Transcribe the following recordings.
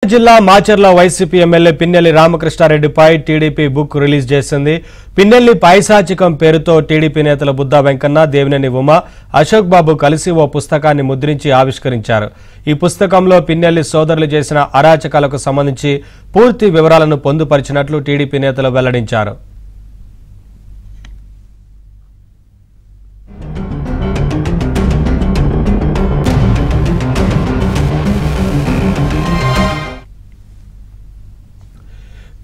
జిల్లా Macherla YCP MLA Pinnelli రామకృష్ణారెడ్డిపై TDP book release చేసింది. పిన్నెల్లి పైశాచికం పేరుతో టీడీపీ నేతలు బుద్దా వెంకన్న, దేవినేని ఉమ, అశోక్ బాబు కలిసి ఓ పుస్తకాన్ని ముద్రించి ఆవిష్కరించారు. ఈ పుస్తకంలో పిన్నెల్లి సోదరులు చేసిన అరాచకాలకు సంబంధించి పూర్తి వివరాలను పొందుపరిచినట్లు టీడీపీ నేతలు వెల్లడించారు.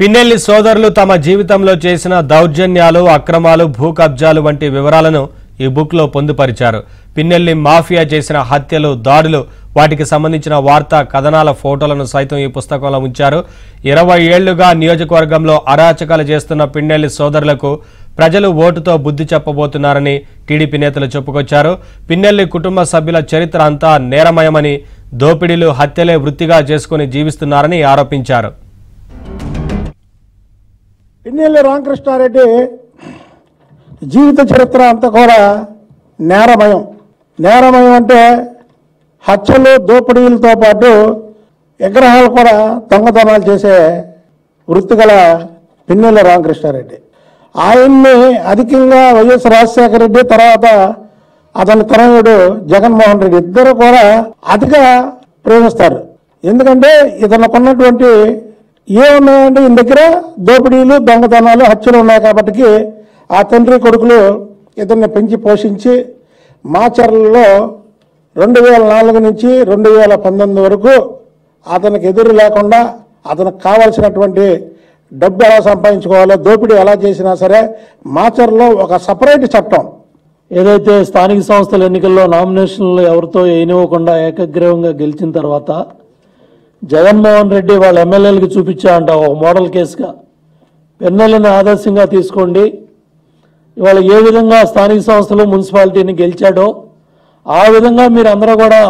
పిన్నెల్లి సోదరులు తమ జీవితంలో చేసిన దౌర్జన్యాలు, అక్రమాలు, భూ కబ్జాలు వంటి వివరాలను ఈ బుక్ లో పొందుపరిచారు. పిన్నెల్లి మాఫియా చేసిన హత్యలు, దాడులు, వాటికి సంబంధించిన వార్తా కథనాల ఫోటోలను సైతం ఈ పుస్తకంలో ఉంచారు. 20 ఏళ్లుగా నియోజకవర్గంలో అరాచకాలు చేస్తున్న పిన్నెల్లి సోదరులకు ప్రజలు ఓటుతో బుద్ధి చెప్పబోతున్నారని టీడీపీ నేతలు చెప్పుకొచ్చారు. పిన్నెల్లి కుటుంబ సభ్యుల చరిత్ర అంతా నేరమయమని, దోపిడీలు, హత్యలే వృత్తిగా చేసుకుని జీవిస్తున్నారని ఆరోపించారు. పిన్నెల్లి రామకృష్ణారెడ్డి జీవిత చరిత్ర అంతా కూడా నేరమయం. నేరమయం అంటే హత్యలు, దోపిడీలతో పాటు విగ్రహాలు కూడా దొంగతనాలు చేసే వృత్తి గల పిన్నెల్లి రామకృష్ణారెడ్డి. ఆయన్ని అధికంగా వైఎస్ రాజశేఖర రెడ్డి, తర్వాత అతని తనయుడు జగన్మోహన్ రెడ్డి ఇద్దరు కూడా అతిగా ప్రేమిస్తారు. ఎందుకంటే ఇతనుకున్నటువంటి ఏమున్నాయంటే ఈయన దగ్గర దోపిడీలు, దొంగతనాలు, హత్యలు ఉన్నాయి. కాబట్టి ఆ తండ్రి కొడుకులు ఇతన్ని పెంచి పోషించి మాచర్లలో 2004 నుంచి 2019 వరకు అతనికి ఎదురు లేకుండా అతనికి కావాల్సినటువంటి డబ్బు ఎలా సంపాదించుకోవాలో, దోపిడీ ఎలా చేసినా సరే మాచర్లో ఒక సపరేట్ చట్టం ఏదైతే స్థానిక సంస్థల ఎన్నికల్లో నామినేషన్లు ఎవరితో వేయనివ్వకుండా ఏకగ్రీవంగా గెలిచిన తర్వాత జగన్మోహన్ రెడ్డి వాళ్ళ ఎమ్మెల్యేలకు చూపించారంట ఒక మోడల్ కేసుగా. పిన్నెల్లిని ఆదర్శంగా తీసుకోండి, ఇవాళ ఏ విధంగా స్థానిక సంస్థలు, మున్సిపాలిటీని గెలిచాడో ఆ విధంగా మీరు అందరూ కూడా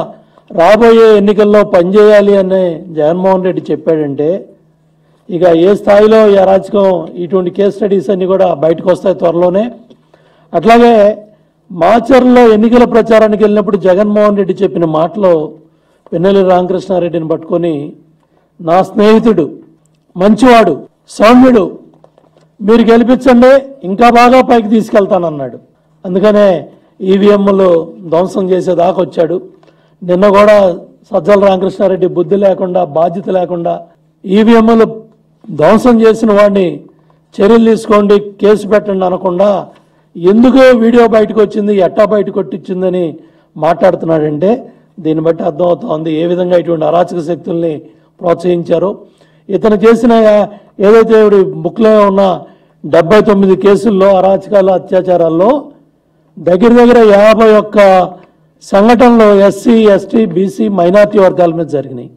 రాబోయే ఎన్నికల్లో పనిచేయాలి అని జగన్మోహన్ రెడ్డి చెప్పాడంటే ఇక ఏ స్థాయిలో ఈ అరాచకం, ఇటువంటి కేస్ స్టడీస్ అన్నీ కూడా బయటకు వస్తాయి త్వరలోనే. అట్లాగే మాచర్లో ఎన్నికల ప్రచారానికి వెళ్ళినప్పుడు జగన్మోహన్ రెడ్డి చెప్పిన మాటలో పిన్నెల్లి రామకృష్ణారెడ్డిని పట్టుకొని నా స్నేహితుడు, మంచివాడు, సౌమ్యుడు, మీరు గెలిపించండి ఇంకా బాగా పైకి తీసుకెళ్తానన్నాడు. అందుకనే ఈవీఎంలు ధ్వంసం చేసేదాకా వచ్చాడు. నిన్న కూడా సజ్జల రామకృష్ణారెడ్డి బుద్ధి లేకుండా, బాధ్యత లేకుండా ఈవీఎంలు ధ్వంసం చేసిన వాడిని చర్యలు తీసుకోండి, కేసు పెట్టండి అనకుండా ఎందుకు వీడియో బయటకు వచ్చింది, ఎట్టా బయటకు కొట్టించిందని మాట్లాడుతున్నాడంటే దీన్ని బట్టి అర్థమవుతోంది ఏ విధంగా ఇటువంటి అరాచక శక్తుల్ని ప్రోత్సహించారో. ఇతను చేసిన ఏదైతే బుక్లో ఉన్న 79 కేసుల్లో, అరాచకాలు, అత్యాచారాల్లో దగ్గర 51 సంఘటనలు ఎస్సీ, ఎస్టీ, బీసీ, మైనార్టీ వర్గాల మీద జరిగినాయి.